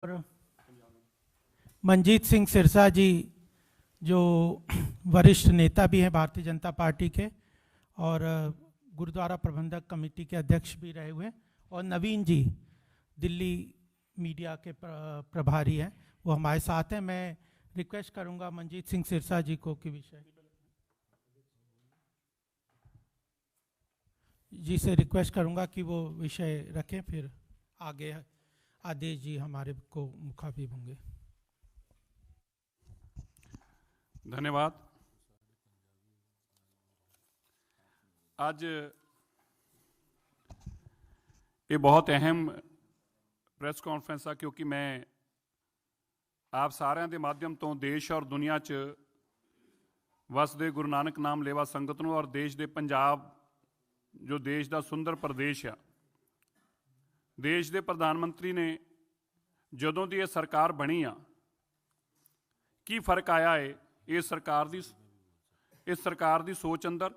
और मनजीत सिंह सिरसा जी जो वरिष्ठ नेता भी हैं भारतीय जनता पार्टी के और गुरुद्वारा प्रबंधक कमेटी के अध्यक्ष भी रहे हुए हैं, और नवीन जी दिल्ली मीडिया के प्रभारी हैं, वो हमारे साथ हैं। मैं रिक्वेस्ट करूंगा मनजीत सिंह सिरसा जी को कि विषय जी से रिक्वेस्ट करूंगा कि वो विषय रखें, फिर आगे आदेश जी हमारे को मुखातिब होंगे। धन्यवाद। आज ये बहुत अहम प्रेस कॉन्फ्रेंस है क्योंकि मैं आप सारे के माध्यम तो देश और दुनिया च वसदे गुरु नानक नाम लेवा संगत नूं और देश दे पंजाब जो देश का सुंदर प्रदेश आ, देश के प्रधानमंत्री ने जदों की सरकार बनी आ की फर्क आया है इस सरकार की सोच अंदर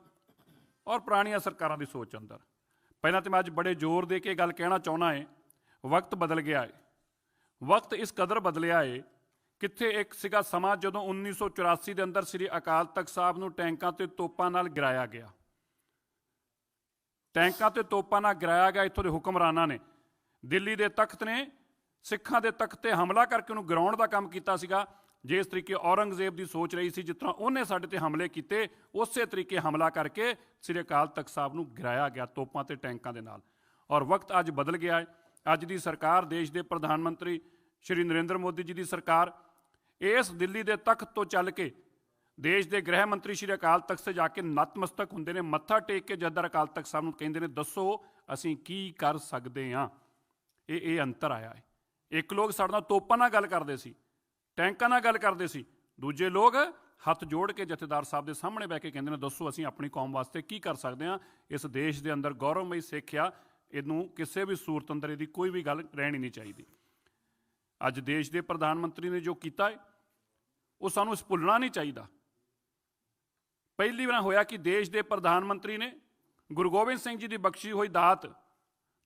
और पुरानिया सरकारों की सोच अंदर। पहला तो मैं अज बड़े जोर दे के गल कहना चाहना है, वक्त बदल गया है। वक्त इस कदर बदलिया है, कित्थे एक सिगा समा जदों 1984 के अंदर श्री अकाल तख्त साहब नूं टैंकां ते तोपां नाल गिराया गया, टैंकां ते तोपां नाल गिराया गया। इत्थों दे हुक्मरानां ने दिल्ली के तख्त ने सिखां दे तख्त ते हमला करके उन्होंने गिराउण का काम कीता सीगा। जिस तरीके औरंगजेब की सोच रही सी, जिस तरह उन्हें साडे ते हमले किए, उस तरीके हमला करके श्री अकाल तख्त साहब नूं गिराया गया तोपां ते टैंकां दे नाल। और वक्त अज बदल गया है। अज की सरकार, देश के प्रधानमंत्री श्री नरेंद्र मोदी जी की सरकार इस दिल्ली के तख्त तो चल के देश के गृह मंत्री श्री अकाल तख्त से जाके नतमस्तक होंदे ने, मत्था टेक के जदर अकाल तख्त साहब नूं कहिंदे ने दसो असीं की कर सकते हाँ। ये अंतर आया है। एक लोग साडे नाल तोपां नाल गल करदे सी, टैंकां नाल गल करदे सी, दूजे लोग हथ जोड़ के जथेदार साहब के सामने बह के कहंदे ने दसो असीं अपनी कौम वास्ते की कर सकते हैं। इस देश के अंदर गौरवमई सिख आ, इनू किसी भी सूरत अंदर इसकी कोई भी गल रहनी नहीं चाहिए। अज देश के प्रधानमंत्री ने जो किया है वो सानू भुलना नहीं चाहिए। पहली बार होया कि देश के प्रधानमंत्री ने गुरु गोबिंद सिंह जी की बख्शी हुई दात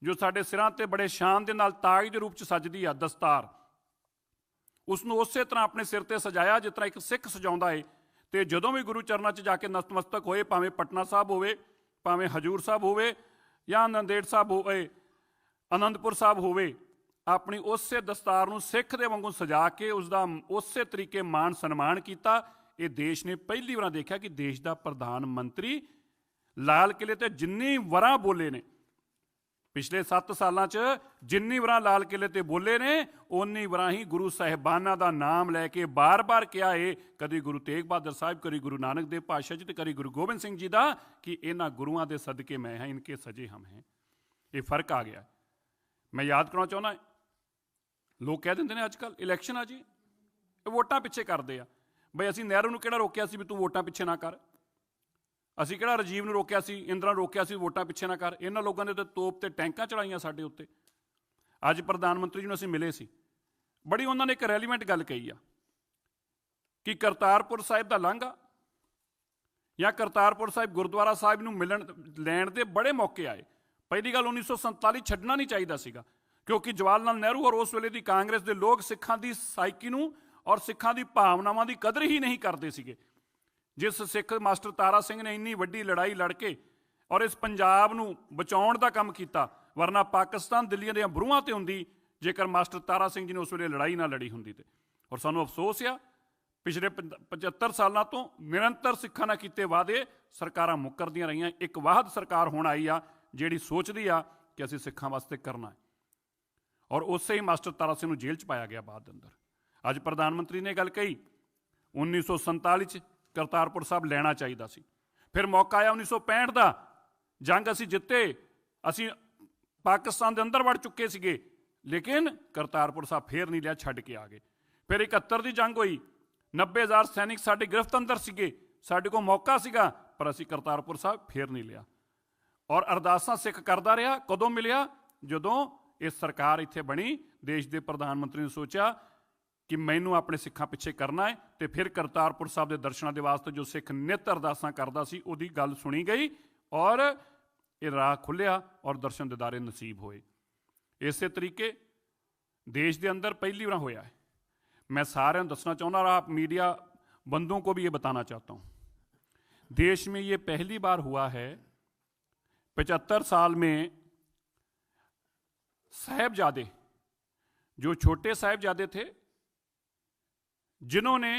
जो साडे सिरां ते बड़े शान दे नाल ताज के रूप च सजदी आ, दस्तार, उसनूं उस तरह अपने सिर ते सजाया जिस तरह एक सिख सजाउंदा है। तो जदों भी गुरु चरणों च जाके नतमस्तक होए, भावें पटना साहब होवे, भावें हजूर साहब होवे या नंदेड़ साहब होवे, आनंदपुर साहब होवे, अपनी उस दस्तार नूं सिख दे वांगू सजा के उसका उस तरीके मान सन्मान किया। ये देश ने पहली बार देखा कि देश का प्रधानमंत्री लाल किले ते जिन्नी वरां बोले ने, पिछले 7 सालों च जिन्नी वरां लाल किले ते बोले ने उन्नी वरां ही गुरु साहिबाना का नाम लैके बार बार कहा है, कभी गुरु तेग बहादुर साहब, कभी गुरु नानक देव पातशाह जी, तो कभी गुरु गोबिंद सिंह जी का, कि इन्हां गुरुआं दे सदके मैं हैं, इनके सजे हम हैं। ये फर्क आ गया। मैं याद करना चाहना, लोग कह देंगे अजकल इलैक्शन आ जी वोटां पिछे करते हैं। बई असीं नेहरू नूं किहड़ा रोकिया सी भी तू वोटां पिछे ना कर, असीं किहड़ा राजीव नूं रोकिया सी, इंदिरा नूं रोकिया सी वोटां पिछे ना कर। इन्हां लोगों ने तो तोप ते टैंकां चढ़ाइयां साडे उत्ते। अज प्रधानमंत्री जी नूं असीं मिले सी, बड़ी उन्होंने एक रैलीवेंट गल कही आ कि करतारपुर साहिब दा लांघा या करतारपुर साहिब गुरुद्वारा साहिब नूं मिलण लैण दे बड़े मौके आए। पहली गल 1947 छड्डना नहीं चाहिए सीगा, क्योंकि जवाहर लाल नेहरू और उस वेले दी कांग्रेस के लोग सिखां दी साइकी नूं और सिखां दी भावनावां दी कदर ही नहीं करते सीगे। जिस सिख मास्टर तारा सिंह ने इन्नी वड्डी लड़ाई लड़ के और इस पंजाब नूं बचाउण दा काम कीता, वरना पाकिस्तान दिल्ली दे बरूहां ते हुंदी जेकर मास्टर तारा सिंह जी ने उस वेले लड़ाई ना लड़ी हुंदी ते। और सानूं अफसोस आ पिछले 75 सालों तो निरंतर सिखां नाल कीते वादे सरकारां मुकरदियां रहियां। एक वाहद सरकार हुण आई आ जिहड़ी सोचदी आ कि असीं सिखां वास्ते करना है, और उससे ही मास्टर तारा सिंह नूं जेल च पाया गया बाद अंदर। अज प्रधानमंत्री ने गल कही 1947 करतारपुर साहब लेना चाहिए सी, फिर मौका आया 1965 का, जंग असीं जिते, असीं पाकिस्तान के अंदर वड़ चुके सीगे, लेकिन करतारपुर साहब फिर नहीं लिया, छड्ड के आ गए। फिर 71 की जंग हुई, 90,000 सैनिक साडे गिरफ्त अंदर सीगे, साडे कोल मौका सीगा, पर असीं करतारपुर साहब फिर नहीं लिया। और अरदासां सिख करदा रहा, कदों मिलिया जदों इस सरकार इत्थे बनी, देश के प्रधानमंत्री ने सोचा कि मैनू अपने सिखां पिछे करना है, तो फिर करतारपुर साहब के दर्शनों के वास्ते जो सिख नित अरदासां करदा सी उहदी गल सुनी गई और ये राह खुलिया और दर्शन दीदारे नसीब होए। इस तरीके देश के अंदर पहली बार होया है। मैं सारे दसना चाहना और आप मीडिया बंदों को भी ये बताना चाहता हूँ, देश में ये पहली बार हुआ है 75 साल में साहिबजादे, जो छोटे साहिबजादे थे, जिन्होंने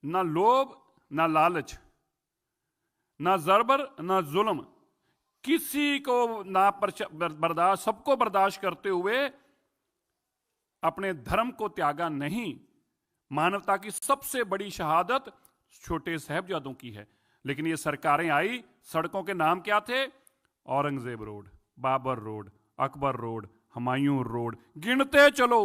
ना लोभ ना लालच ना ज़बर ना जुल्म, किसी को ना बर्दाश्त, सबको बर्दाश्त करते हुए अपने धर्म को त्यागा नहीं। मानवता की सबसे बड़ी शहादत छोटे साहिबजादों की है। लेकिन ये सरकारें आई, सड़कों के नाम क्या थे? Aurangzeb road, Babar road, Akbar road, Humayun road, गिनते चलो।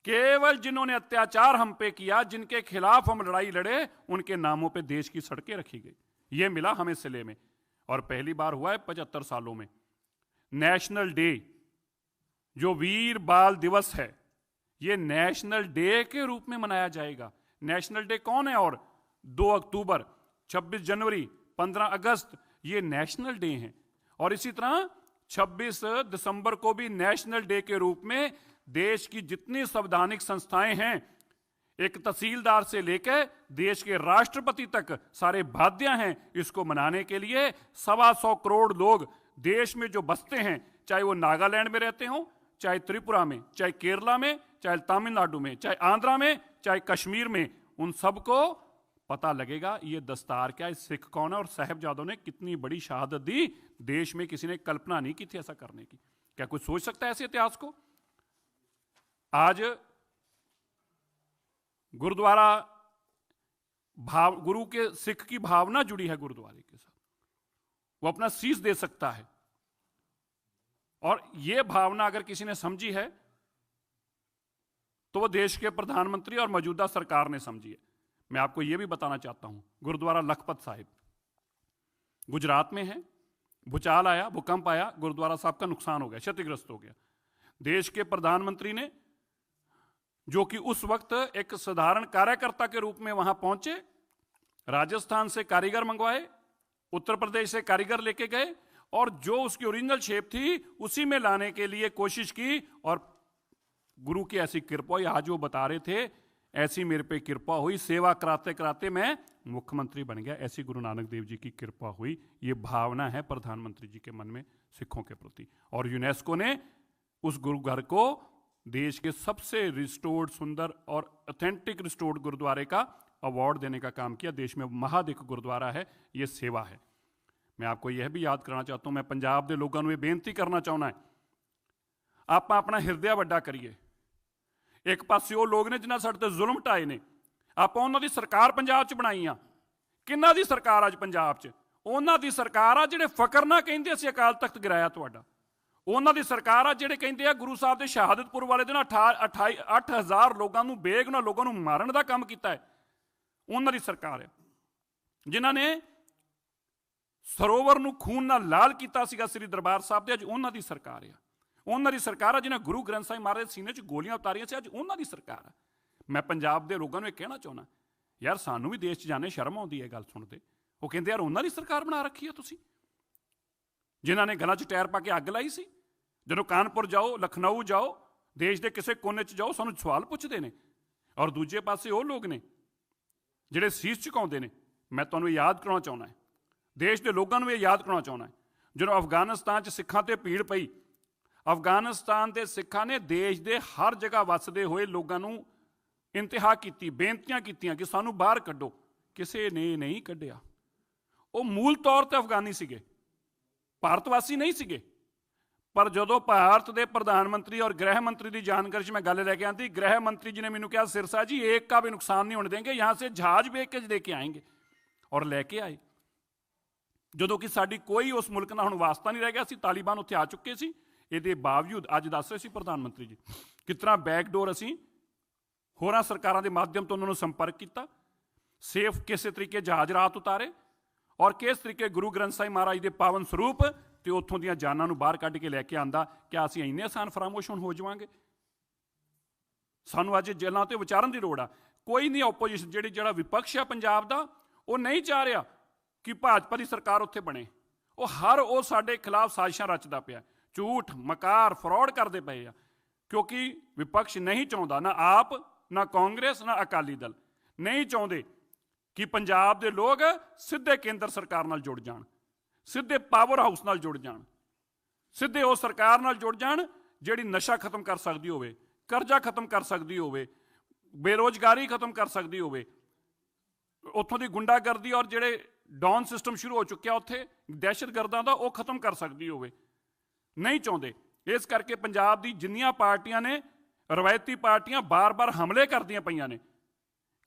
केवल जिन्होंने अत्याचार हम पे किया, जिनके खिलाफ हम लड़ाई लड़े, उनके नामों पे देश की सड़कें रखी गई। ये मिला हमें सिले में, और पहली बार हुआ है 75 सालों में। नेशनल डे, जो वीर बाल दिवस है, ये नेशनल डे के रूप में मनाया जाएगा। नेशनल डे कौन है? और 2 अक्टूबर, 26 जनवरी, 15 अगस्त, ये नेशनल डे हैं। और इसी तरह 26 दिसंबर को भी नेशनल डे के रूप में देश की जितनी संवैधानिक संस्थाएं हैं, एक तहसीलदार से लेकर देश के राष्ट्रपति तक सारे बाध्य हैं इसको मनाने के लिए। 125 करोड़ लोग देश में जो बसते हैं, चाहे वो नागालैंड में रहते हों, चाहे त्रिपुरा में, चाहे केरला में, चाहे तमिलनाडु में, चाहे आंध्रा में, चाहे कश्मीर में, उन सबको पता लगेगा ये दस्तार क्या है, सिख कौन है और साहिबजादों ने कितनी बड़ी शहादत दी। देश में किसी ने कल्पना नहीं की थी ऐसा करने की। क्या कोई सोच सकता है ऐसे इतिहास को? आज गुरुद्वारा गुरु के सिख की भावना जुड़ी है गुरुद्वारे के साथ, वो अपना शीश दे सकता है। और यह भावना अगर किसी ने समझी है तो वो देश के प्रधानमंत्री और मौजूदा सरकार ने समझी है। मैं आपको यह भी बताना चाहता हूं, गुरुद्वारा लखपत साहिब गुजरात में है, भूचाल आया, भूकंप आया, गुरुद्वारा साहब का नुकसान हो गया, क्षतिग्रस्त हो गया। देश के प्रधानमंत्री ने, जो कि उस वक्त एक साधारण कार्यकर्ता के रूप में वहां पहुंचे, राजस्थान से कारीगर मंगवाए, उत्तर प्रदेश से कारीगर लेके गए, और जो उसकी ओरिजिनल शेप थी उसी में लाने के लिए कोशिश की। और गुरु की ऐसी कृपा हुई, आज वो बता रहे थे, ऐसी मेरे पे कृपा हुई, सेवा कराते कराते मैं मुख्यमंत्री बन गया, ऐसी गुरु नानक देव जी की कृपा हुई। ये भावना है प्रधानमंत्री जी के मन में सिखों के प्रति। और यूनेस्को ने उस गुरु घर को देश के सबसे रिस्टोर्ड, सुंदर और ऑथेंटिक रिस्टोर्ड गुरुद्वारे का अवार्ड देने का काम किया। देश में महादिक गुरुद्वारा है, ये सेवा है। मैं आपको यह भी याद कराना चाहता हूं, मैं पंजाब के लोगों को बेनती करना चाहना है, आप अपना हिरदे वड्डा करिए। एक पासे वो लोग ने जिन्हें साडे ते जुल्म ढाए ने, आप उन्हां दी सरकार पंजाब च बनाई आ। किन्हां दी सरकार अज पंजाब च? उन्हां दी सरकार आ जिहड़े फकर ना कहिंदे असीं अकाल तख्त गिराया तुहाडा। उन्हां दी सरकार आ जिहड़े कहिंदे आ गुरु साहब दे शहादतपुर वाले दिन 8,000 लोगों नूं बेगुनाह लोगों नूं मारन दा काम कीता है। उन्हां दी सरकार है जिन्हां ने सरोवर नूं खून नाल लाल कीता सीगा श्री दरबार साहब दे, अज उन्हां दी सरकार है। उन्हां दी सरकार है जिन्हां गुरु ग्रंथ साहिब महाराज सीने च गोलियां उतारियां सी, अज उन्हां दी सरकार है। मैं पंजाब दे लोगों नूं इह कहना चाहुंदा, यार सानूं भी देश च जाने शर्म आउंदी है गल सुणदे। वो कहंदे यार उन्हां दी सरकार बना रखी है तुसीं, जिन्हां ने गलां च टायर पा के अग लाई सी। जदों कानपुर जाओ, लखनऊ जाओ, देश के किसी कोने च जाओ, सानूं सवाल पुछदे ने। और दूजे पासे वो लोग ने जिहड़े शीश झुकाउंदे ने। मैं तुहानूं याद कराउणा चाहुंदा है, देश के लोगों को याद कराउणा चाहुंदा है, जदों अफगानिस्तान च सिखां ते भीड़ पई, अफगानिस्तान के सिखां ने देश के हर जगह वसदे हुए लोगों को इंतहा की, बेनतियां कीतियां कि सानू बाहर कड्डो, किसी ने नहीं कड्डिया। वो मूल तौर पर अफगानी सीगे, भारतवासी नहीं सीगे। पर जदों भारत के प्रधानमंत्री और गृह मंत्री की जानकारी मैं गल लैके आती, गृह मंत्री जी ने मैनू कहा, सिरसा जी एक का भी नुकसान नहीं होने देंगे, यहाँ से जहाज पैकेज लेके आएंगे। और लैके आए। जदों कि साडी कोई उस मुल्क नाल हुण वास्ता नहीं रह गया सी, तालीबान उत्थे आ चुके सी। ਇਹਦੇ ਬਾਵਜੂਦ ਅੱਜ ਦੱਸ ਰਹੇ ਸੀ ਪ੍ਰਧਾਨਮੰਤਰੀ ਜੀ ਕਿਸ ਤਰ੍ਹਾਂ ਬੈਕਡੋਰ ਅਸੀਂ ਹੋਰਾਂ ਸਰਕਾਰਾਂ ਦੇ ਮਾਧਿਅਮ ਤੋਂ ਉਹਨਾਂ ਨੂੰ ਸੰਪਰਕ ਕੀਤਾ, ਸੇਫ ਕਿਸੇ ਤਰੀਕੇ ਜਹਾਜ਼ ਰਾਤ ਉਤਾਰੇ, ਔਰ ਕਿਸ ਤਰੀਕੇ ਗੁਰੂ ਗ੍ਰੰਥ ਸਾਹਿਬ ਮਹਾਰਾਜ ਦੇ ਪਾਵਨ ਸਰੂਪ ਤੇ ਉੱਥੋਂ ਦੀਆਂ ਜਾਨਾਂ ਨੂੰ ਬਾਹਰ ਕੱਢ ਕੇ ਲੈ ਕੇ ਆਂਦਾ। ਕਿ ਅਸੀਂ ਇੰਨੇ ਆਸਾਨ ਫਰਾਮੋਸ਼ ਹੁਣ ਹੋ ਜਾਵਾਂਗੇ? ਸਾਨੂੰ ਅੱਜ ਜੇਲ੍ਹਾਂ ਤੇ ਵਿਚਾਰਨ ਦੀ ਲੋੜ ਆ। ਕੋਈ ਨਹੀਂ ਓਪੋਜੀਸ਼ਨ ਜਿਹੜਾ ਵਿਪਕਸ਼ ਆ ਪੰਜਾਬ ਦਾ, ਉਹ ਨਹੀਂ ਚਾਹ ਰਿਹਾ ਕਿ ਭਾਜਪਾ ਦੀ ਸਰਕਾਰ ਉੱਥੇ ਬਣੇ। ਉਹ ਸਾਡੇ ਖਿਲਾਫ ਸਾਜ਼ਿਸ਼ਾਂ ਰਚਦਾ ਪਿਆ, झूठ मकार फ्रॉड करते पे आ। क्योंकि विपक्ष नहीं चाहता, ना आप ना कांग्रेस ना अकाली दल नहीं चाहते कि पंजाब दे लोग सीधे केंद्र सरकार नाल जुड़ जाण, सीधे पावर हाउस नाल जुड़ जाण, सीधे उस सरकार नाल जुड़ जाण जिहड़ी नशा खत्म कर सकदी होवे, करजा खत्म कर सकदी होवे, बेरोजगारी खत्म कर सकदी होवे, उत्थों की गुंडागर्दी और जिहड़े डॉन सिस्टम शुरू हो चुकिया उत्थे दहशतगर्दां दा वो खत्म कर सकदी होवे। नहीं चाहते। इस करके पंजाब दी जिन्नियां पार्टियां ने, रवायती पार्टियां बार बार हमले करदियां पईयां ने,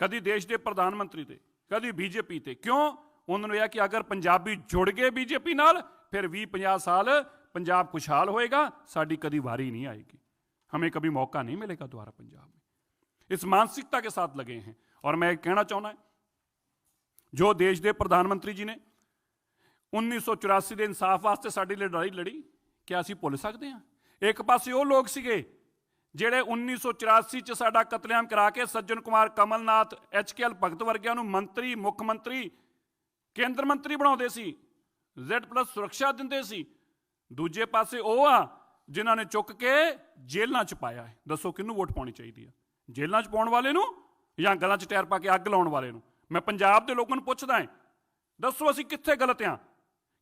कदी देश के प्रधानमंत्री ते, कदी बीजेपी ते। क्यों? उन्होंने यह कि अगर पंजाबी जुड़ गए बीजेपी नाल फिर 20-50 साल पंजाब खुशहाल होएगा, साडी कदी वारी नहीं आएगी, हमें कभी मौका नहीं मिलेगा दोबारा पंजाब में। इस मानसिकता के साथ लगे हैं। और मैं कहना चाहना है, जो देश के प्रधानमंत्री जी ने 1984 के इंसाफ वास्ते साडी लड़ाई लड़ी, क्या असीं भुल सकते हैं? एक पासे वो लोग सीगे जिहड़े 1984 च साडा कतलेआम करा के सज्जन कुमार, कमलनाथ, HKL भगत वर्गियां नूं मंत्री, मुख मंत्री, केंद्र मंत्री बनाउंदे सी, Z+ सुरक्षा दिंदे सी। दूजे पासे वो आ जिन्हां ने चुक के जेलां च पाया है। दसो किहनूं वोट पाउणी चाहीदी है? जेलां च पाउण वाले नूं जां गलां च टायर पा के अग लाउण वाले नूं? मैं पंजाब के लोगों को पुछदा है, दसो असीं कित्थे गलत हाँ,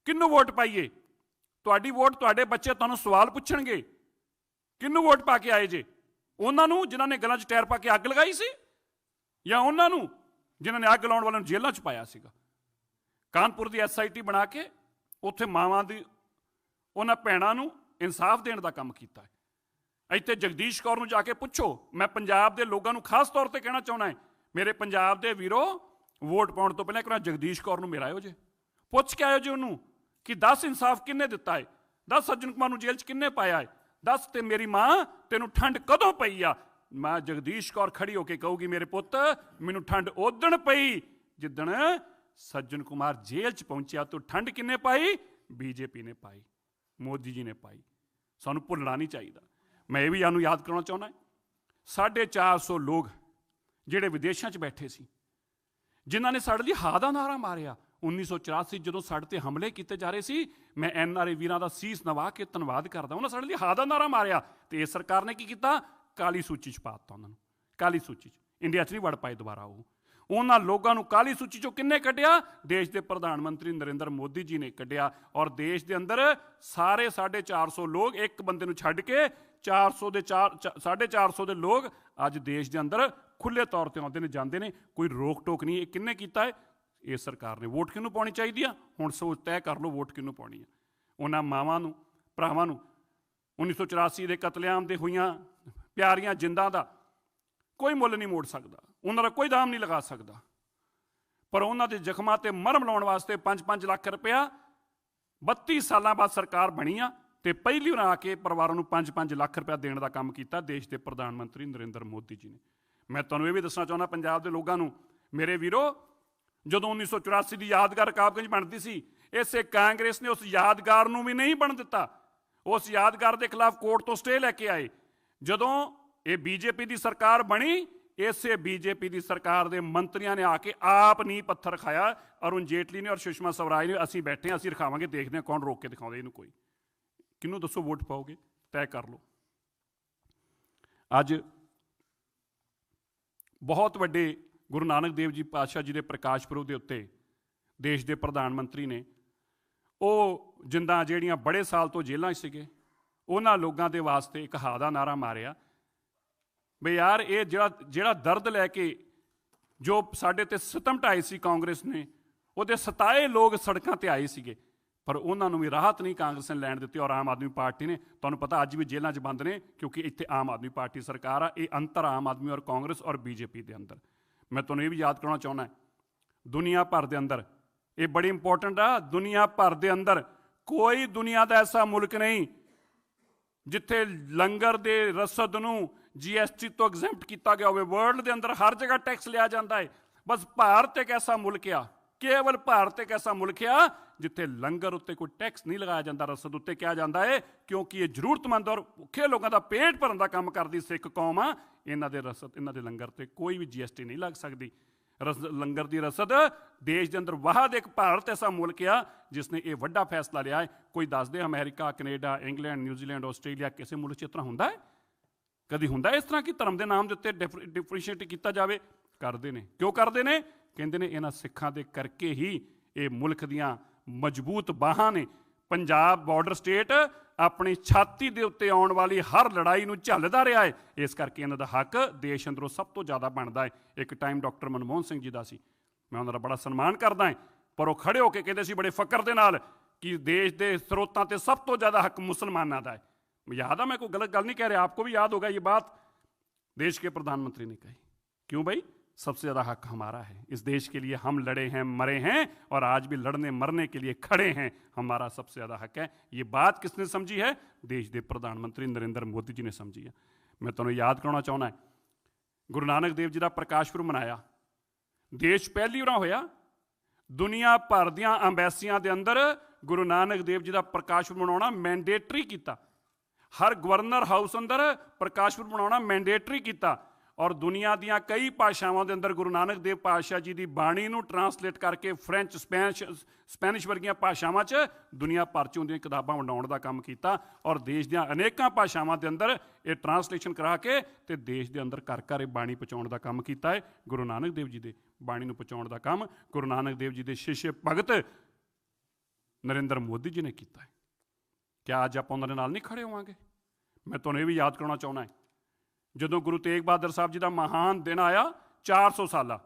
किन्नू वोट पाईए? तुहाडी वोट तुहाडे बच्चे तुहानूं सवाल पुछणगे, किन्नू वोट पा के आए जे? उन्हां नूं जिन्हां ने गलां च टायर पा के अग लगाई सी, या उन्हां नूं जिन्हां ने अग लाउण वालिਆਂ ਨੂੰ जेलां च पाया सीगा? कानपुर की SIT बना के उत्थे मावां दी उन्हां भैणां नूं इंसाफ देण दा काम कीता है। इत्थे जगदीश कौर नूं जाके पुछो। मैं पंजाब के लोगों को खास तौर पर कहना चाहना है, मेरे पंजाब के वीरो, वोट पाउण तो पहले एक बार जगदीश कौर नूं मिलायो जे, पुछ के आयो जे उन्होंने कि 10 इंसाफ किन्ने दिता है, 10 सज्जन कुमार नूं जेल च किन्ने पाया है, 10 ते मेरी मां तेनों ठंड कदों पई आ? मां जगदीश कौर खड़ी होके कहूगी, मेरे पुत मैनूं ठंड उदण पई जिदण सज्जन कुमार जेल च पहुंचा। तो ठंड किन्ने पाई? बीजेपी ने पाई, मोदी जी ने पाई। सानूं भुलना नहीं चाहिए। मैं ये भी यानूं याद कराउणा चाहुंदा, 450 लोग जिहड़े विदेशों च बैठे सी, जिन्हां ने साडे लई हा दा नारा मारिया 1984 जदों साडे ते हमले किए जा रहे सी। मैं NRA वीरां दा सीस नवा के धन्नवाद करदा, उन्हां साडे लई हा दा नारा मारिया। ते इस सरकार ने की कीता? काली सूची च पाता उन्हां नूं, काली सूची च, इंडिया च नहीं वड़ पाए दोबारा। उन्हां लोगों नूं काली सूची चों किन्ने कढिया? देश के प्रधानमंत्री नरेंद्र मोदी जी ने कढिया। और देश के अंदर सारे 450 लोग, एक बंदे नूं छड्ड के 400 दे 450 दे लोग अज देश के अंदर खुले तौर पर आते हैं, जाते हैं, कोई रोक टोक नहीं। ये किन्ने कीता है? इस सरकार ने। वोट किनूं पाउणी चाहीदी आ? हुण सोच तय कर लो वोट किनूं पाउणी है। उन्हां मावां नूं, भरावां नूं 1984 के कतलेआम दे होईयां प्यारियां जिंदां दा कोई मुੱਲ नहीं मोड़ सकता, उन्हां दा कोई दाम नहीं लगा सकता। पर उन्हां दे जख्मां ते मरहम लाउण वास्ते 5-5 लाख रुपया 32 साल बाद सरकार बनी आ, ते पहली उन्हें आके परिवारों को 5-5 लाख रुपया देने का काम किया देश के प्रधानमंत्री नरेंद्र मोदी जी ने। मैं तुहानूं ये भी दसना चाहुंदा पंजाब के लोगों को, मेरे वीरो, जदों 1984 की यादगार रकाबगंज बनती सी, इसे कांग्रेस ने उस यादगार नूं भी नहीं बन दिता। उस यादगार के खिलाफ कोर्ट तो स्टे लैके आए। जदों ये बीजेपी की सरकार बनी, इसे बीजेपी की सरकार के मंत्रियों ने आके आप नींह पत्थर रखाया। अरुण जेटली ने और सुषमा स्वराज ने, असीं बैठे असीं रखावांगे, देखते हैं कौन रोक के दिखाउंदा इहनूं। कोई किनूं दसो वोट पाओगे? तय कर लो। अज बहुत वड्डे गुरु नानक देव जी पातशाह जी के प्रकाश पुरब के उत्ते देश के प्रधानमंत्री ने वो जिंदा जिहड़ियां बड़े साल तो जेलों सीगे, उन्हां लोगों के वास्ते एक हा दा नारा मारिया भी यार ये जिहड़ा दर्द लैके जो साडे ते सितम ढाए सी कांग्रेस ने, उहदे 27 लोग सड़कों पर आए सीगे, पर उन्होंने भी राहत नहीं कांग्रेस ने लैण दित्ती और आम आदमी पार्टी ने। तुहानूं पता अज भी जेलों च बंद ने, क्योंकि इत्थे आम आदमी पार्टी सरकार आ। ये अंतर आम आदमी और कांग्रेस और बीजेपी के अंदर। मैं तुहानूं ये भी याद कराउणा चाहुंदा, दुनिया भर के अंदर ये बड़ी इंपोर्टेंट आ, दुनिया भर के अंदर कोई दुनिया का ऐसा मुल्क नहीं जिथे लंगर के रसद नूं GST तो एग्जैम्प्ट किया गया होवे। वर्ल्ड के अंदर हर जगह टैक्स लिया जाता है, बस भारत एक ऐसा मुल्क आ, केवल भारत एक ऐसा मुल्क आ जिथे लंगर उत्ते कोई टैक्स नहीं लगाया जाता, रसद उत्ते किया जाता है, क्योंकि ये जरूरतमंद और भुखे लोगों का पेट भरन का काम करती सिख कौम आ। इन्हां दे रसद, इन्हां दे लंगर ते कोई भी GST नहीं लग सकती। लंगर की रसद देश के अंदर वाहद एक भारत ऐसा मुल्क आ जिसने ये वड्डा फैसला लिया है। कोई दस दे America, Canada, England, New Zealand, Australia, किसी मुल्क च इतना हुंदा है? ਕਦੀ ਹੁੰਦਾ ਇਸ ਤਰ੍ਹਾਂ ਕਿ ਧਰਮ ਦੇ ਨਾਮ ਦੇ ਉੱਤੇ ਡਿਫਰੈਂਸ਼ੀਏਟ ਕੀਤਾ ਜਾਵੇ? ਕਰਦੇ ਨੇ। ਕਿਉਂ ਕਰਦੇ ਨੇ? ਕਹਿੰਦੇ ਨੇ ਇਹਨਾਂ ਸਿੱਖਾਂ ਦੇ ਕਰਕੇ ਹੀ ਇਹ ਮੁਲਕ ਦੀਆਂ ਮਜ਼ਬੂਤ ਬਾਹਾਂ ਨੇ। ਪੰਜਾਬ ਬਾਰਡਰ ਸਟੇਟ ਆਪਣੀ ਛਾਤੀ ਦੇ ਉੱਤੇ ਆਉਣ ਵਾਲੀ ਹਰ ਲੜਾਈ ਨੂੰ ਝੱਲਦਾ ਰਿਹਾ ਹੈ। ਇਸ ਕਰਕੇ ਇਹਨਾਂ ਦਾ ਹੱਕ ਦੇਸ਼ ਅੰਦਰੋਂ ਸਭ ਤੋਂ ਜ਼ਿਆਦਾ ਬਣਦਾ ਹੈ। ਇੱਕ ਟਾਈਮ ਡਾਕਟਰ ਮਨਮੋਹਨ ਸਿੰਘ ਜੀ ਦਾ ਸੀ, ਮੈਂ ਉਹਨਾਂ ਦਾ ਬੜਾ ਸਨਮਾਨ ਕਰਦਾ ਹਾਂ, ਪਰ ਉਹ ਖੜੇ ਹੋ ਕੇ ਕਹਿੰਦੇ ਸੀ ਬੜੇ ਫਕਰ ਦੇ ਨਾਲ ਕਿ ਦੇਸ਼ ਦੇ ਸਰੋਤਾਂ ਤੇ ਸਭ ਤੋਂ ਜ਼ਿਆਦਾ ਹੱਕ ਮੁਸਲਮਾਨਾਂ ਦਾ है। याद है, मैं कोई गलत गल नहीं कह रहा, आपको भी याद होगा ये बात देश के प्रधानमंत्री ने कही। क्यों भाई? सबसे ज़्यादा हक हमारा है, इस देश के लिए हम लड़े हैं, मरे हैं और आज भी लड़ने मरने के लिए खड़े हैं, हमारा सबसे ज़्यादा हक है। ये बात किसने समझी है? देश के प्रधानमंत्री नरेंद्र मोदी जी ने समझी है। मैं तुहानूं याद कराउणा चाहुंदा है, गुरु नानक देव जी का प्रकाश पुरब मनाया, देश पहली वार होया, दुनिया भर दियां अंबैसियां दे अंदर गुरु नानक देव जी का प्रकाश पुरब मनाउणा मैंडेटरी किया। हर गवर्नर हाउस अंदर प्रकाश पुरब मनाउणा मैंडेटरी किया और दुनिया दीयां कई भाषावां दे अंदर गुरु नानक देव पातशाह जी की बाणी नूं ट्रांसलेट करके फ्रेंच स्पैनिश वर्गियां भाषावां च दुनिया भर च उन्दियां किताबां वंडाउण दा काम कीता और देश दीयां अनेकां भाषावां दे अंदर ये ट्रांसलेशन करा के ते देश दे अंदर घर घर बाणी पहुँचाउण दा काम कीता है। गुरु नानक देव जी दे बाणी नूं पहुँचाउण दा काम गुरु नानक देव जी दे शिष्य भगत नरेंद्र मोदी जी ने किया है। क्या अज आप उन्होंने नाल नहीं खड़े होवांगे? मैं तुहानूं ये भी याद कराउणा चाहुंदा है, जदों गुरु तेग बहादुर साहब जी का महान दिन आया 400 साला,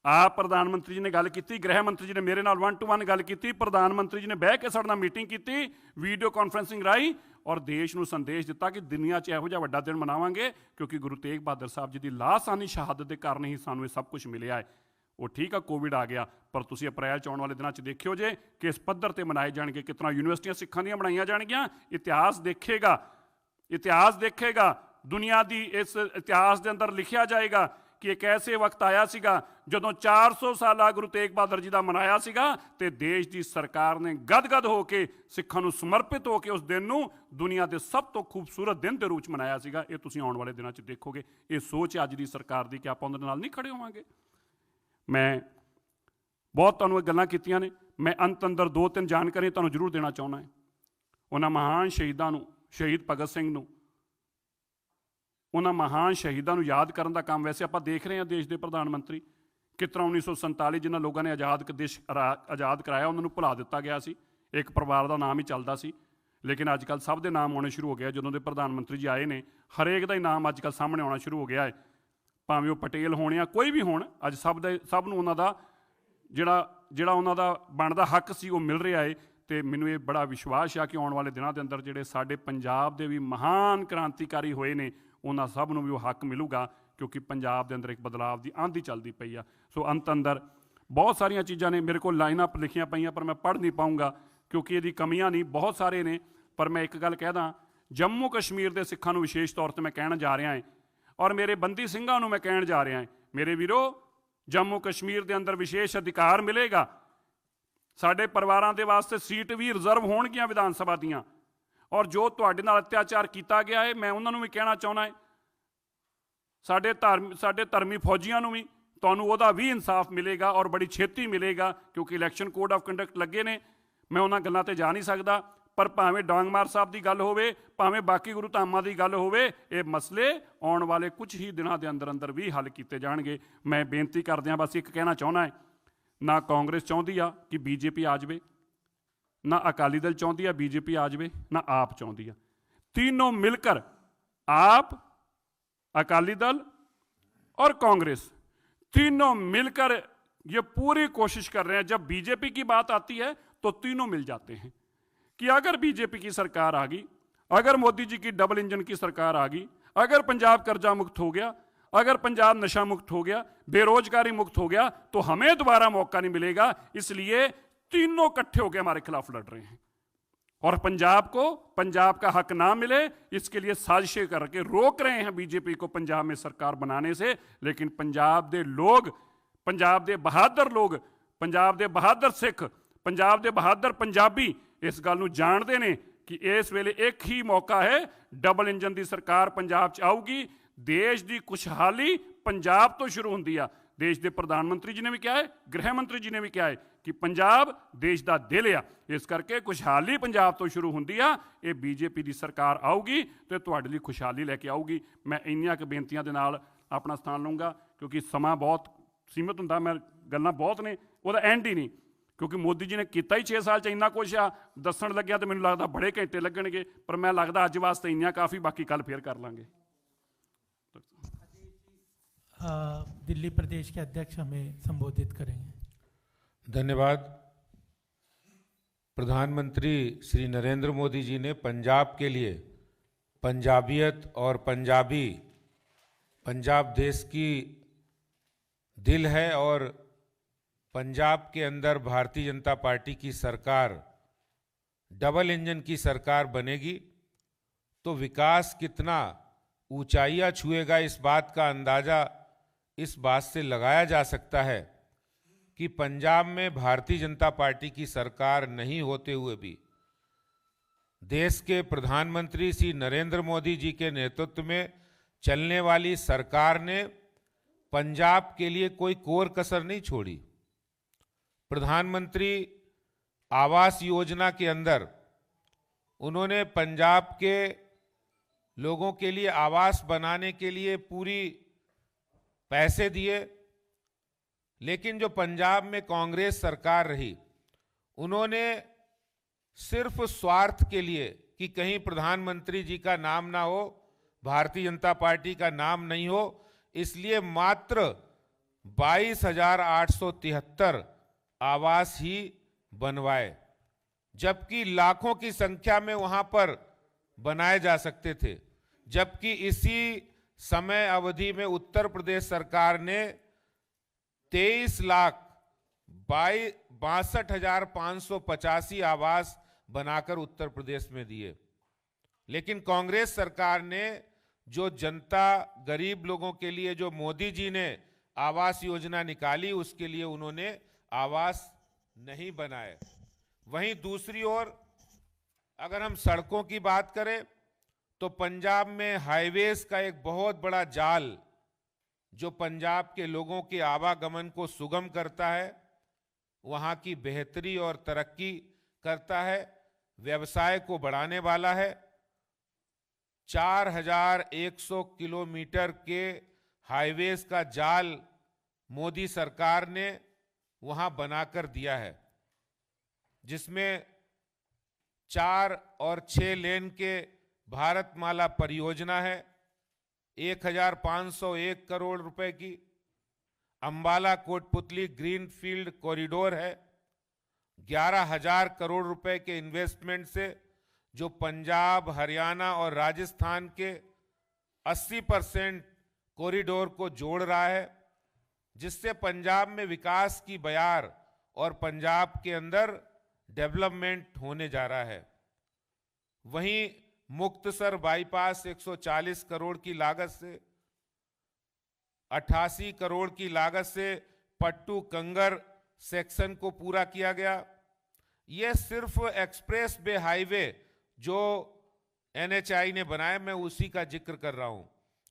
आप प्रधानमंत्री जी ने गल की, गृह मंत्री जी ने मेरे नाल 1-to-1 गल की, प्रधानमंत्री जी ने बह के साडे नाल मीटिंग की वीडियो कॉन्फ्रेंसिंग राही और देश नूं संदेश दिता कि दुनिया च इहो जिहा वड्डा दिन मनावांगे क्योंकि गुरु तेग बहादुर साहब जी की लासानी शहादत के कारण ही सानूं ये सब कुछ मिलिया है। वो ठीक है, कोविड आ गया, पर तुसीं अप्रैल च आउण वाले दिनां च देखियो जे कि इस पद्धर ते मनाए जाणगे, कितना यूनिवर्सिटियां सिखां दीयां बनाईयां जाणगीआं। इतिहास देखेगा, इतिहास देखेगा, दुनिया की इस इतिहास के अंदर लिखिया जाएगा कि एक ऐसे वक्त आया सीगा जदों 400 साला गुरु तेग बहादुर जी का मनाया सीगा ते देश की सरकार ने गदगद होके सिखां नूं समर्पित होके उस दिन नूं दुनिया के सब तो खूबसूरत दिन के रूप च मनाया सीगा। ये तुसीं आउण वाले दिनां च देखोगे। ये सोच अज की सरकार की कि आपां उहदे नाल नहीं खड़े होवांगे। मैं बहुत तुहानूं गल्लां कीतियां ने, मैं अंत अंदर 2-3 जानकारी तुहानूं जरूर देना चाहुंदा है। उन्हां महान शहीदां नूं, शहीद भगत सिंह नूं, उन्हां महान शहीदां नूं याद करन दा काम वैसे आपां देख रहे हैं देश के प्रधानमंत्री किस तरह 1947 जिन्हां लोगों ने देश आज़ाद कराया उन्होंने भुला दिता गया सी, एक परिवार का नाम ही चलता सी, लेकिन अजकल सब के नाम आने शुरू हो गए। जदों दे प्रधानमंत्री जी आए ने हरेक का ही नाम अजकल सामने आना शुरू हो गया है, भावें वो पटेल होने या कोई भी होण, अज सब नूं उन्हां दा जिहड़ा उन्हां दा बनदा हक सी वो मिल रहा है। तो मैनूं ये बड़ा विश्वास है कि आने वाले दिनों के अंदर जिहड़े साडे पंजाब दे भी महान क्रांतिकारी होए ने उन्हां सब नूं भी वो हक मिलूगा क्योंकि पंजाब के अंदर एक बदलाव की आंधी चलती पई आ। सो अंत अंदर बहुत सारिया चीज़ां ने मेरे को लाइनां लिखियां पईयां पर मैं पढ़ नहीं पाऊँगा क्योंकि ये कमियां नहीं बहुत सारे ने, पर मैं एक गल कह दा, जम्मू कश्मीर के सिखां नूं विशेष तौर पर मैं कहना जा रहा है और मेरे बंदी सिंघां नूं मैं कहण जा रहा है, मेरे वीरो जम्मू कश्मीर के अंदर विशेष अधिकार मिलेगा, साडे परिवारां दे वास्ते सीट भी रिजर्व होणगीआं विधान सभा दीआं और जो तुहाडे नाल अत्याचार किया गया है मैं उन्हां नूं भी कहना चाहुंदा है, साडे धर्मी फौजियां नूं भी तुहानूं उहदा भी इंसाफ मिलेगा और बड़ी छेती मिलेगा क्योंकि इलैक्शन कोड ऑफ कंडक्ट लगे ने। मैं उन्हां गल्लां ते जा नहीं सकदा, पर भावें डांगमार साहब की गल होवे, भावें बाकी गुरु धामां की गल होवे, ये मसले आने वाले कुछ ही दिनों के अंदर अंदर भी हल किए जाणगे। मैं बेनती करदिआं बस एक कहना चाहुंदा है, ना कांग्रेस चाहुंदी आ कि बीजेपी आ जाए, ना अकाली दल चाहुंदी आ बीजेपी आ जाए, ना आप चाहुंदी आ, तीनों मिलकर आप, अकाली दल और कांग्रेस तीनों मिलकर ये पूरी कोशिश कर रहे हैं। जब बीजेपी की बात आती है तो तीनों मिल जाते हैं कि अगर बीजेपी की सरकार आ गई, अगर मोदी जी की डबल इंजन की सरकार आ गई, अगर पंजाब कर्जा मुक्त हो गया, अगर पंजाब नशा मुक्त हो गया, बेरोजगारी मुक्त हो गया, तो हमें दोबारा मौका नहीं मिलेगा। इसलिए तीनों इकट्ठे होकर हमारे खिलाफ लड़ रहे हैं और पंजाब का हक ना मिले इसके लिए साजिशें करके रोक रहे हैं बीजेपी को पंजाब में सरकार बनाने से। लेकिन पंजाब के लोग, पंजाब के बहादुर लोग, पंजाब के बहादुर सिख, पंजाब के बहादुर पंजाबी इस गल नूं जाणदे ने कि इस वेले एक ही मौका है, डबल इंजन की सरकार पंजाब च आऊगी, देश की खुशहाली पंजाब तो शुरू होंदी आ। देश के प्रधानमंत्री जी ने भी कहा है, गृह मंत्री जी ने भी कहा है कि पंजाब देश का दिल आ। इस करके खुशहाली पंजाब तो शुरू होंदी आ, ये बीजेपी की सरकार आऊगी तो तुहाडे लई खुशहाली लैके आऊगी। मैं इन्नियां क बेनतियां दे नाल अपना स्थान लूँगा, क्योंकि समा बहुत सीमित हुंदा, मैं गल्लां बहुत ने, ਉਹਦਾ एंड ही नहीं, क्योंकि मोदी जी ने किया ही 6 साल च इन्ना कुछ आ, दस्सण लग्या तो मैनूं लगदा बड़े घंटे लगणगे, पर मैं लगदा अज वास्ते इन्नियां काफ़ी, बाकी कल फिर कर लांगे। दिल्ली प्रदेश के अध्यक्ष हमें संबोधित करेंगे। धन्यवाद। प्रधानमंत्री श्री नरेंद्र मोदी जी ने पंजाब के लिए पंजाबियत और पंजाबी, पंजाब देश की दिल है और पंजाब के अंदर भारतीय जनता पार्टी की सरकार डबल इंजन की सरकार बनेगी तो विकास कितना ऊंचाइयां छुएगा, इस बात का अंदाजा इस बात से लगाया जा सकता है कि पंजाब में भारतीय जनता पार्टी की सरकार नहीं होते हुए भी देश के प्रधानमंत्री श्री नरेंद्र मोदी जी के नेतृत्व में चलने वाली सरकार ने पंजाब के लिए कोई कोर कसर नहीं छोड़ी। प्रधानमंत्री आवास योजना के अंदर उन्होंने पंजाब के लोगों के लिए आवास बनाने के लिए पूरी पैसे दिए, लेकिन जो पंजाब में कांग्रेस सरकार रही उन्होंने सिर्फ स्वार्थ के लिए कि कहीं प्रधानमंत्री जी का नाम ना हो, भारतीय जनता पार्टी का नाम नहीं हो, इसलिए मात्र 22,873 आवास ही बनवाए, जबकि लाखों की संख्या में वहां पर बनाए जा सकते थे। जबकि इसी समय अवधि में उत्तर प्रदेश सरकार ने 23,62,585 आवास बनाकर उत्तर प्रदेश में दिए। लेकिन कांग्रेस सरकार ने जो जनता, गरीब लोगों के लिए जो मोदी जी ने आवास योजना निकाली, उसके लिए उन्होंने आवास नहीं बनाए। वहीं दूसरी ओर अगर हम सड़कों की बात करें तो पंजाब में हाईवेज का एक बहुत बड़ा जाल जो पंजाब के लोगों के आवागमन को सुगम करता है, वहां की बेहतरी और तरक्की करता है, व्यवसाय को बढ़ाने वाला है। 4,100 किलोमीटर के हाईवेज का जाल मोदी सरकार ने वहां बनाकर दिया है, जिसमें 4 और 6 लेन के भारतमाला परियोजना है 1,501 करोड़ रुपए की। अंबाला कोटपुतली ग्रीनफील्ड कॉरिडोर है 11,000 करोड़ रुपए के इन्वेस्टमेंट से, जो पंजाब, हरियाणा और राजस्थान के 80% कॉरिडोर को जोड़ रहा है, जिससे पंजाब में विकास की बयार और पंजाब के अंदर डेवलपमेंट होने जा रहा है। वहीं मुक्तसर बाईपास 140 करोड़ की लागत से, 88 करोड़ की लागत से पट्टू कंगर सेक्शन को पूरा किया गया। यह सिर्फ एक्सप्रेस वे हाईवे जो NHAI ने बनाया, मैं उसी का जिक्र कर रहा हूं।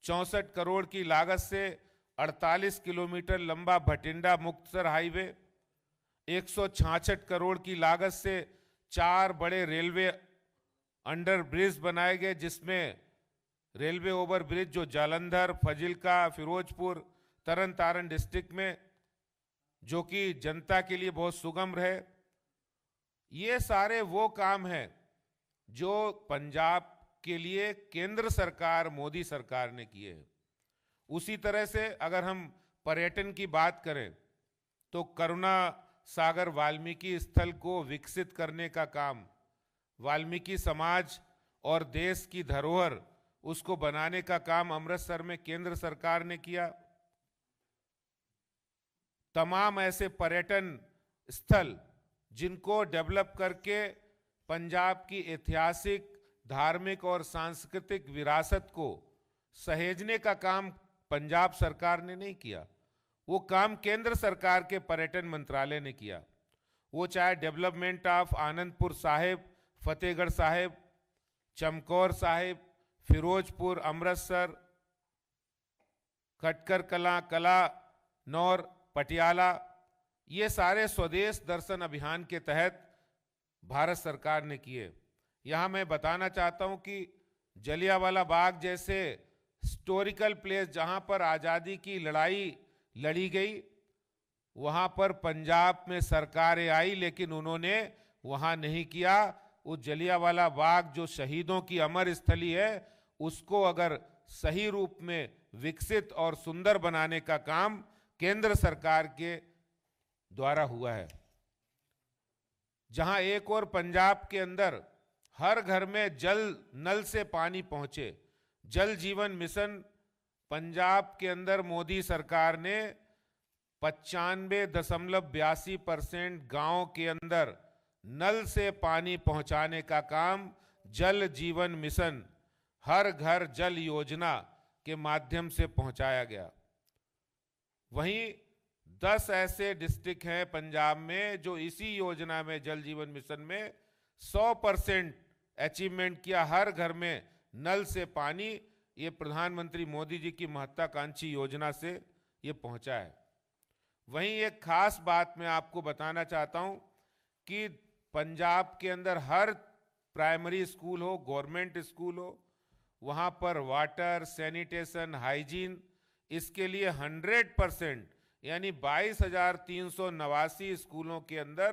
64 करोड़ की लागत से 48 किलोमीटर लंबा भटिंडा मुक्तसर हाईवे, 166 करोड़ की लागत से 4 बड़े रेलवे अंडर ब्रिज बनाए गए, जिसमें रेलवे ओवर ब्रिज जो जालंधर, फजिल्का, फिरोजपुर, तरन तारण डिस्ट्रिक्ट में, जो कि जनता के लिए बहुत सुगम रहे। ये सारे वो काम हैं जो पंजाब के लिए केंद्र सरकार, मोदी सरकार ने किए हैं। उसी तरह से अगर हम पर्यटन की बात करें तो करुणा सागर वाल्मीकि स्थल को विकसित करने का काम वाल्मीकि समाज और देश की धरोहर उसको बनाने का काम अमृतसर में केंद्र सरकार ने किया। तमाम ऐसे पर्यटन स्थल जिनको डेवलप करके पंजाब की ऐतिहासिक, धार्मिक और सांस्कृतिक विरासत को सहेजने का काम पंजाब सरकार ने नहीं किया, वो काम केंद्र सरकार के पर्यटन मंत्रालय ने किया। वो चाहे डेवलपमेंट ऑफ आनंदपुर साहिब, फतेहगढ़ साहिब, चमकौर साहिब, फिरोजपुर, अमृतसर, खटकर कला नौर, पटियाला, ये सारे स्वदेश दर्शन अभियान के तहत भारत सरकार ने किए। यहाँ मैं बताना चाहता हूँ कि जलियांवाला बाग जैसे हिस्टोरिकल प्लेस जहाँ पर आज़ादी की लड़ाई लड़ी गई, वहाँ पर पंजाब में सरकारें आई, लेकिन उन्होंने वहाँ नहीं किया। उस जलियांवाला बाग जो शहीदों की अमर स्थली है, उसको अगर सही रूप में विकसित और सुंदर बनाने का काम केंद्र सरकार के द्वारा हुआ है। जहां एक और पंजाब के अंदर हर घर में जल नल से पानी पहुंचे, जल जीवन मिशन पंजाब के अंदर मोदी सरकार ने 95.82% गांव के अंदर नल से पानी पहुंचाने का काम जल जीवन मिशन हर घर जल योजना के माध्यम से पहुंचाया गया। वहीं 10 ऐसे डिस्ट्रिक्ट हैं पंजाब में जो इसी योजना में जल जीवन मिशन में 100% अचीवमेंट किया। हर घर में नल से पानी, ये प्रधानमंत्री मोदी जी की महत्वाकांक्षी योजना से ये पहुंचा है। वहीं एक खास बात मैं आपको बताना चाहता हूं कि पंजाब के अंदर हर प्राइमरी स्कूल हो, गवर्नमेंट स्कूल हो, वहां पर वाटर, सैनिटेशन, हाइजीन, इसके लिए 100% यानी 22,389 स्कूलों के अंदर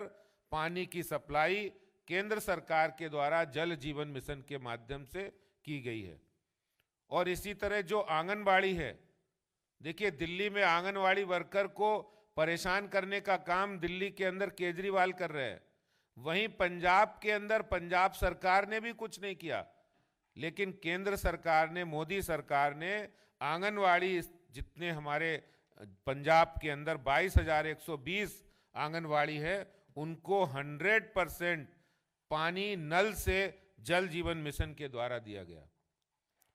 पानी की सप्लाई केंद्र सरकार के द्वारा जल जीवन मिशन के माध्यम से की गई है। और इसी तरह जो आंगनबाड़ी है, देखिए दिल्ली में आंगनबाड़ी वर्कर को परेशान करने का काम दिल्ली के अंदर केजरीवाल कर रहे हैं, वहीं पंजाब के अंदर पंजाब सरकार ने भी कुछ नहीं किया, लेकिन केंद्र सरकार ने, मोदी सरकार ने आंगनवाड़ी, जितने हमारे पंजाब के अंदर 22,120 आंगनवाड़ी है, उनको 100% पानी नल से जल जीवन मिशन के द्वारा दिया गया।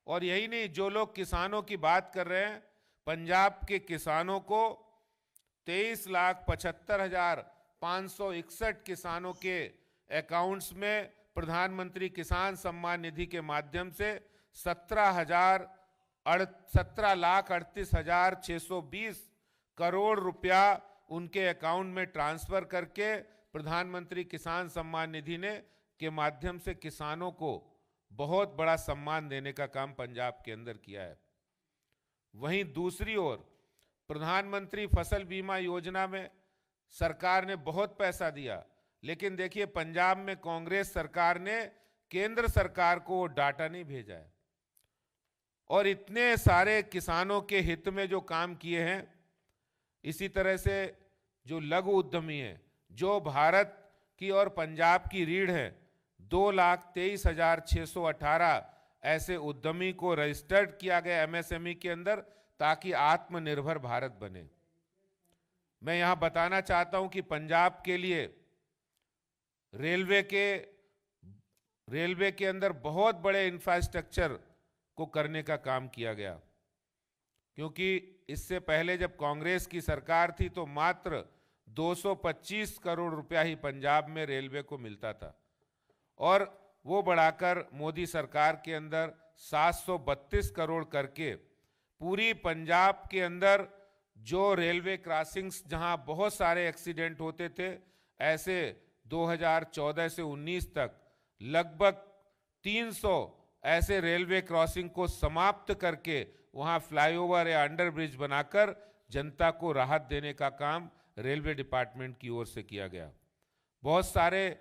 और यही नहीं, जो लोग किसानों की बात कर रहे हैं, पंजाब के किसानों को 23,75,561 किसानों के अकाउंट्स में प्रधानमंत्री किसान सम्मान निधि के माध्यम से 17,38,620 करोड़ रुपया उनके अकाउंट में ट्रांसफर करके प्रधानमंत्री किसान सम्मान निधि ने के माध्यम से किसानों को बहुत बड़ा सम्मान देने का काम पंजाब के अंदर किया है। वहीं दूसरी ओर प्रधानमंत्री फसल बीमा योजना में सरकार ने बहुत पैसा दिया, लेकिन देखिए पंजाब में कांग्रेस सरकार ने केंद्र सरकार को डाटा नहीं भेजा है। और इतने सारे किसानों के हित में जो काम किए हैं, इसी तरह से जो लघु उद्यमी हैं, जो भारत की और पंजाब की रीढ़ है, 2,23,618 ऐसे उद्यमी को रजिस्टर्ड किया गया एमएसएमई के अंदर, ताकि आत्मनिर्भर भारत बने। मैं यहां बताना चाहता हूं कि पंजाब के लिए रेलवे के अंदर बहुत बड़े इंफ्रास्ट्रक्चर को करने का काम किया गया, क्योंकि इससे पहले जब कांग्रेस की सरकार थी तो मात्र 225 करोड़ रुपया ही पंजाब में रेलवे को मिलता था, और वो बढ़ाकर मोदी सरकार के अंदर 732 करोड़ करके पूरी पंजाब के अंदर जो रेलवे क्रॉसिंग्स जहां बहुत सारे एक्सीडेंट होते थे, ऐसे 2014 से 19 तक लगभग 300 ऐसे रेलवे क्रॉसिंग को समाप्त करके वहां फ्लाईओवर या अंडरब्रिज बनाकर जनता को राहत देने का काम रेलवे डिपार्टमेंट की ओर से किया गया। बहुत सारे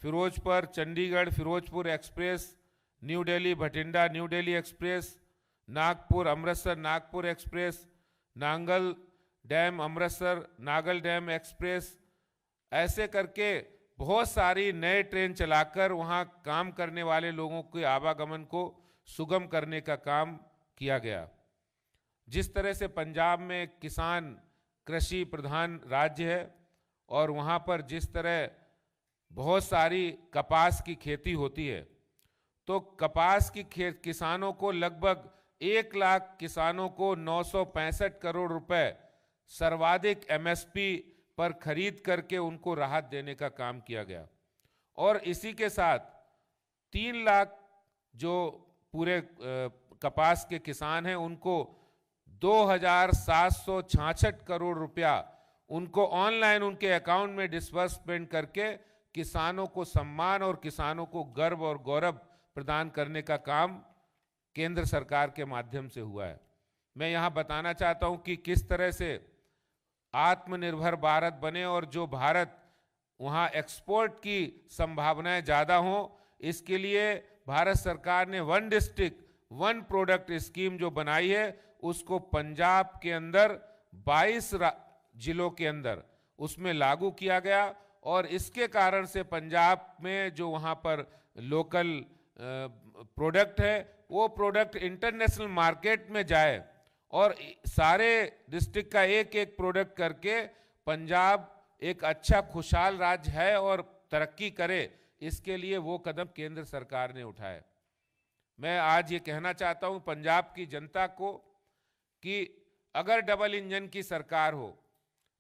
Firozpur Chandigarh Firozpur express, New Delhi Bathinda New Delhi express, Nagpur Amritsar Nagpur express, Nangal dam Amritsar Nangal dam express, ऐसे करके बहुत सारी नए ट्रेन चलाकर वहां काम करने वाले लोगों के आवागमन को सुगम करने का काम किया गया। जिस तरह से पंजाब में किसान कृषि प्रधान राज्य है और वहां पर जिस तरह बहुत सारी कपास की खेती होती है, तो कपास की किसानों को लगभग 1 लाख किसानों को 965 करोड़ रुपए सर्वाधिक एमएसपी पर खरीद करके उनको राहत देने का काम किया गया। और इसी के साथ 3 लाख जो पूरे कपास के किसान हैं, उनको 2,766 करोड़ रुपया उनको ऑनलाइन उनके अकाउंट में डिस्बर्समेंट करके किसानों को सम्मान और किसानों को गर्व और गौरव प्रदान करने का काम केंद्र सरकार के माध्यम से हुआ है। मैं यहाँ बताना चाहता हूँ कि किस तरह से आत्मनिर्भर भारत बने और जो भारत वहाँ एक्सपोर्ट की संभावनाएं ज़्यादा हों, इसके लिए भारत सरकार ने 1 डिस्ट्रिक्ट 1 प्रोडक्ट स्कीम जो बनाई है उसको पंजाब के अंदर 22 जिलों के अंदर उसमें लागू किया गया और इसके कारण से पंजाब में जो वहाँ पर लोकल प्रोडक्ट है वो प्रोडक्ट इंटरनेशनल मार्केट में जाए और सारे डिस्ट्रिक्ट का एक एक प्रोडक्ट करके पंजाब एक अच्छा खुशहाल राज्य है और तरक्की करे, इसके लिए वो कदम केंद्र सरकार ने उठाए। मैं आज ये कहना चाहता हूँ पंजाब की जनता को कि अगर डबल इंजन की सरकार हो,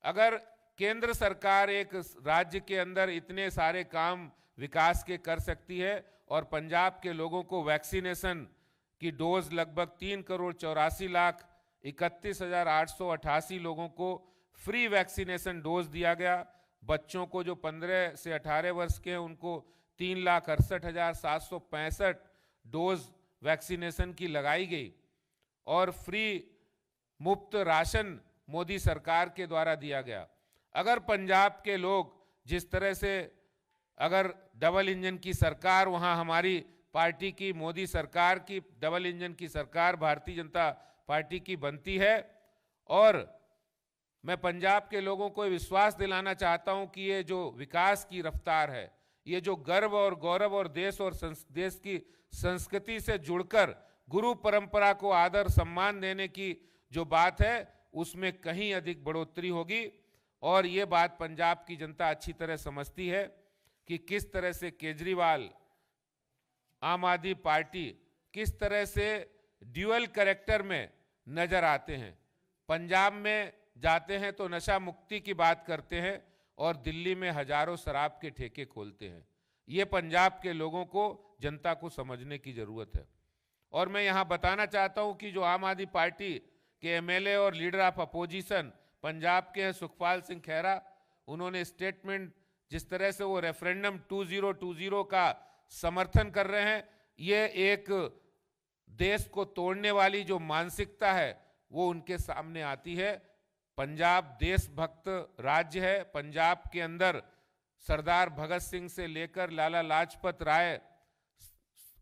अगर केंद्र सरकार एक राज्य के अंदर इतने सारे काम विकास के कर सकती है और पंजाब के लोगों को वैक्सीनेशन की डोज लगभग 3,84,31,888 लोगों को फ्री वैक्सीनेशन डोज दिया गया। बच्चों को जो 15 से 18 वर्ष के हैं उनको 3,68,765 डोज वैक्सीनेशन की लगाई गई और फ्री मुफ्त राशन मोदी सरकार के द्वारा दिया गया। अगर पंजाब के लोग जिस तरह से अगर डबल इंजन की सरकार वहाँ हमारी पार्टी की मोदी सरकार की डबल इंजन की सरकार भारतीय जनता पार्टी की बनती है और मैं पंजाब के लोगों को विश्वास दिलाना चाहता हूं कि ये जो विकास की रफ्तार है, ये जो गर्व और गौरव और देश की संस्कृति से जुड़कर गुरु परंपरा को आदर सम्मान देने की जो बात है उसमें कहीं अधिक बढ़ोतरी होगी और ये बात पंजाब की जनता अच्छी तरह समझती है कि किस तरह से केजरीवाल आम आदमी पार्टी किस तरह से ड्यूअल कैरेक्टर में नजर आते हैं। पंजाब में जाते हैं तो नशा मुक्ति की बात करते हैं और दिल्ली में हजारों शराब के ठेके खोलते हैं। ये पंजाब के लोगों को जनता को समझने की जरूरत है। और मैं यहाँ बताना चाहता हूँ कि जो आम आदमी पार्टी के एमएलए और लीडर ऑफ अपोजिशन पंजाब के हैं सुखपाल सिंह खैरा, उन्होंने स्टेटमेंट जिस तरह से वो रेफरेंडम 2020 का समर्थन कर रहे हैं, ये एक देश को तोड़ने वाली जो मानसिकता है वो उनके सामने आती है। पंजाब देशभक्त राज्य है। पंजाब के अंदर सरदार भगत सिंह से लेकर लाला लाजपत राय,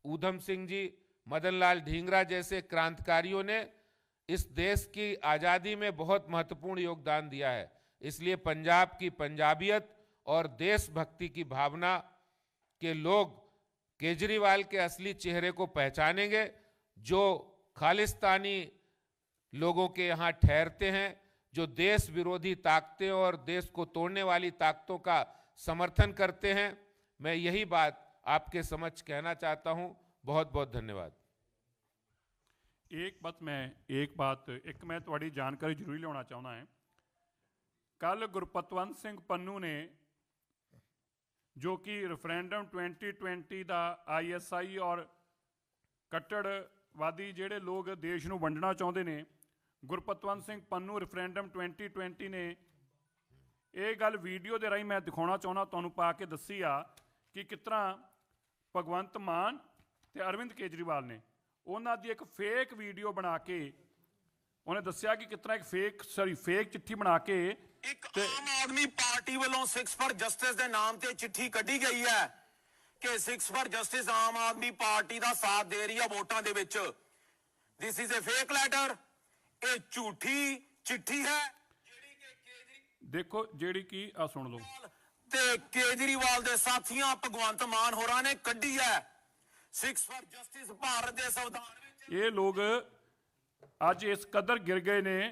ऊधम सिंह जी, मदन लाल ढींगरा जैसे क्रांतिकारियों ने इस देश की आज़ादी में बहुत महत्वपूर्ण योगदान दिया है। इसलिए पंजाब की पंजाबियत और देशभक्ति की भावना के लोग केजरीवाल के असली चेहरे को पहचानेंगे, जो खालिस्तानी लोगों के यहाँ ठहरते हैं, जो देश विरोधी ताकतें और देश को तोड़ने वाली ताकतों का समर्थन करते हैं। मैं यही बात आपके समक्ष कहना चाहता हूं। बहुत बहुत धन्यवाद। एक मैं थोड़ी जानकारी जरूरी लेना चाहना है। कल गुरपतवंत सिंह पन्नू ने जो कि रेफरेंडम 2020 का ISI और कट्टड़वादी जेडे लोग देश नूं वंडना चाहते हैं, गुरपतवंत सिंह पन्नू रेफरेंडम 2020 ने ये गल वीडियो के राही मैं दिखाना चाहना तुहानूं पा के दसी आ कि किस तरह भगवंत मान ते अरविंद केजरीवाल ने उन्हां दी एक फेक वीडियो बना के उन्हें दस्सिया कि किस तरह एक फेक चिट्ठी बना के एक आम आदमी पार्टी वालों 6 फॉर जस्टिस के नाम से चिट्ठी कढ़ी गई है कि 6 फॉर जस्टिस आम आदमी पार्टी का साथ दे रही है वोटां दे विच। This is a fake letter, ये झूठी चिट्ठी है। देखो जेड़ी की आ सुन लो ते केजरीवाल दे साथियां भगवंत मान होरां ने कढ़ी है 6 फॉर जस्टिस भारत दे संविधान विच। ये लोग अज इस कदर गिर गए ने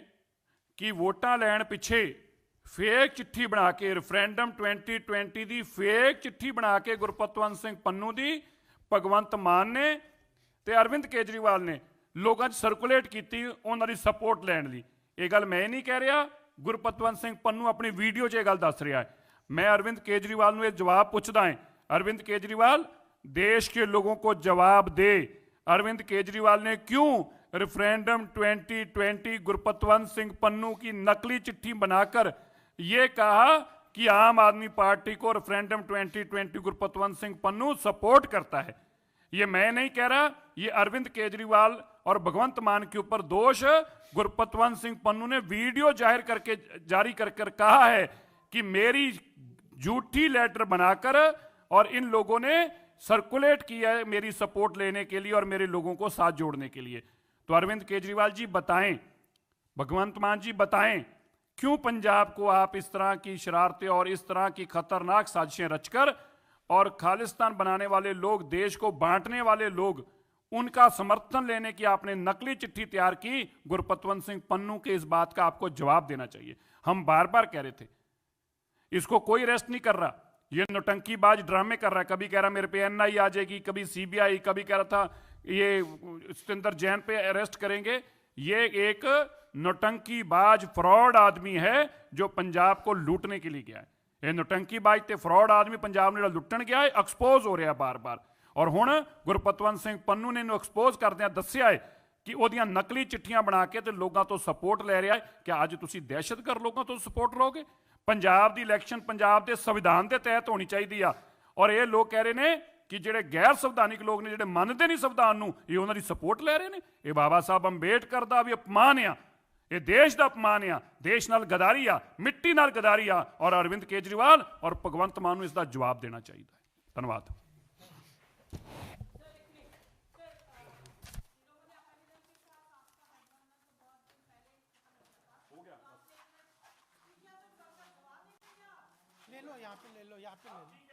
कि वोटां लैण पिछे फेक चिट्ठी बना के रेफरेंडम 2020 दी फेक चिट्ठी बना के गुरपतवंत सिंह पन्नू दी भगवंत मान ने ते अरविंद केजरीवाल ने लोगों सर्कुलेट की उन्होंने दी सपोर्ट लैण लई। ये गल मैं नहीं कह रहा, गुरपतवंत सिंह पन्नू अपनी वीडियो 'च ये गल दस रहा है। मैं अरविंद केजरीवाल नूं ये जवाब पूछदा है, अरविंद केजरीवाल देश के लोगों को जवाब दे। अरविंद केजरीवाल ने क्यों रेफरेंडम 2020 गुरपतवंत सिंह पन्नू की नकली चिट्ठी बनाकर यह कहा कि आम आदमी पार्टी को रेफरेंडम 2020 गुरपतवंत सिंह पन्नू सपोर्ट करता है। ये मैं नहीं कह रहा, ये अरविंद केजरीवाल और भगवंत मान के ऊपर दोष गुरपतवंत सिंह पन्नू ने वीडियो जारी कर कहा है कि मेरी झूठी लेटर बनाकर और इन लोगों ने सर्कुलेट किया है मेरी सपोर्ट लेने के लिए और मेरे लोगों को साथ जोड़ने के लिए। तो अरविंद केजरीवाल जी बताएं, भगवंत मान जी बताएं, क्यों पंजाब को आप इस तरह की शरारतें और इस तरह की खतरनाक साजिशें रचकर और खालिस्तान बनाने वाले लोग, देश को बांटने वाले लोग, उनका समर्थन लेने की आपने नकली चिट्ठी तैयार की। गुरपतवंत सिंह पन्नू के इस बात का आपको जवाब देना चाहिए। हम बार बार कह रहे थे, इसको कोई अरेस्ट नहीं कर रहा, ये नौटंकीबाज ड्रामे कर रहा है। कभी कह रहा मेरे पे एनआई आ जाएगी, कभी सीबीआई, कभी कह रहा था ये सतेंद्र जैन पे अरेस्ट करेंगे। ये एक नौटंकीबाज फ्रॉड आदमी है जो पंजाब को लूटने के लिए गया है। ये नौटंकीबाज ते फ्रॉड आदमी पंजाब ने लुटन गया है, एक्सपोज हो रहा है बार बार। और हुण गुरपतवंत सिंह पन्नू ने इन्हू एक्सपोज करदियां दस्सिया है कि ओदियां नकली चिट्ठियां बना के ते लोगों तो सपोर्ट ले रहा है। क्या अज तुसीं दहशतगर्द लोगों तो सपोर्ट लोगे? पंजाब दी इलैक्शन पंजाब दे संविधान के तहत होनी चाहिए आ। और ये लोग कह रहे हैं कि ਜਿਹੜੇ गैर संविधानिक लोग ने, ਜਿਹੜੇ ਮੰਨਦੇ नहीं संविधान ਨੂੰ, ਇਹ ਉਹਨਾਂ ਦੀ सपोर्ट ले रहे हैं। ये बाबा साहब अंबेडकर का भी अपमान आ, ये देश का अपमान आ, देश नाल गदारी आ, मिट्टी नाल गदारी आ। और अरविंद केजरीवाल और भगवंत मान नूं इसका जवाब देना चाहिए। धन्यवाद। ले लो, यहाँ पे ले लो, यहाँ पे ले लो।